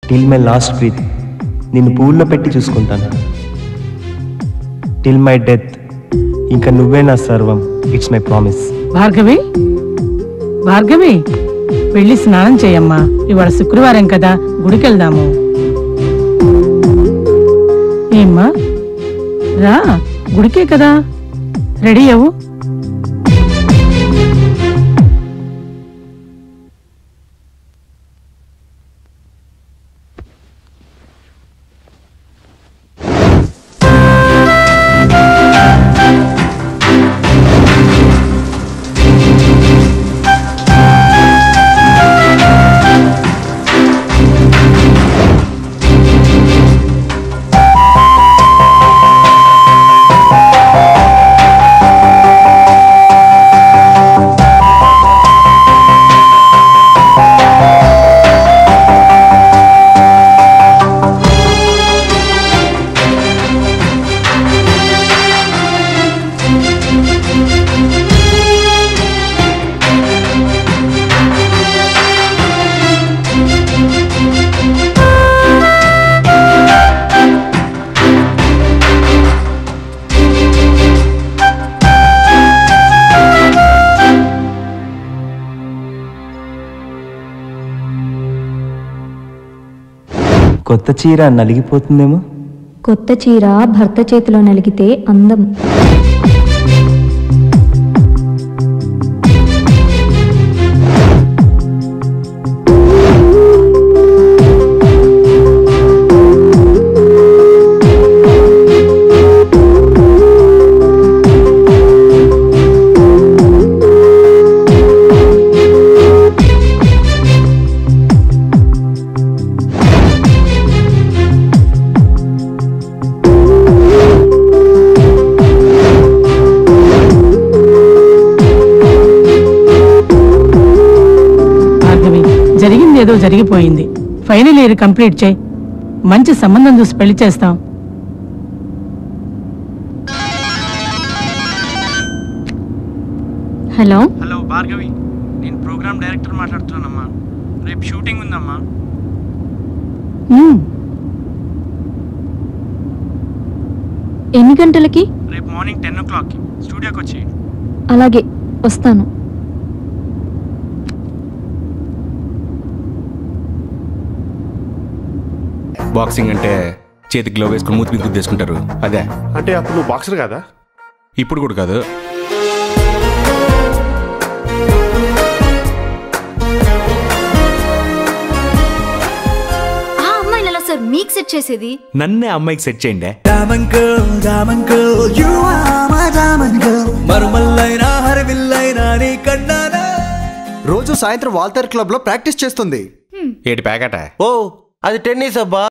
Till my last breath నిన్ను పూల్లో పెట్టి చూసుకుంటాను. టిల్ మై డెత్ ఇంకా నువ్వే నా సర్వం. It's my promise. Bhargavi, Bhargavi, వెళ్ళి స్నానం చేయమ్మా. ఇవాళ శుక్రవారం కదా, గుడికెళ్దాము. ఏమ్మా, రా, గుడికే కదా, రెడీ అవ్వు. కొత్త చీర నలిగిపోతుందేమో. కొత్త చీర భర్త చేతిలో నలిగితే అందం. ఏదో జరిగిపోయింది. ఫైనల్ ఇయర్ కంప్లీట్ చేయి. మంచి సంబంధం చూసి పెళ్లి చేస్తాం. హలో హలో భార్గవి, నేను ప్రోగ్రామ్ డైరెక్టర్ మాట్లాడుతున్నానమ్మా. రేపు షూటింగ్ ఉందమ్మా. ఎన్ని గంటలకి? రేపు మార్నింగ్ 10 o'clockకి స్టూడియోకి వచ్చేయండి. అలాగే, వస్తాను. బాక్సింగ్ అంటే చేతికి గ్లోవ్ వేసుకుని మూతి మీద తీసుకుంటారు. అదే అంటే అప్పుడు నువ్వు బాక్సర్ కదా? ఇప్పుడు కూడా కాదు. సార్ మీకు సెట్ చేసేది నన్నే అమ్మాయికి సెట్ చేయండి. రోజు సాయంత్రం వాల్తేర్ క్లబ్ లో ప్రాక్టీస్ చేస్తుంది. ఏటి ప్యాకెట? ఓ, అది టెన్నిస్ అబ్బా.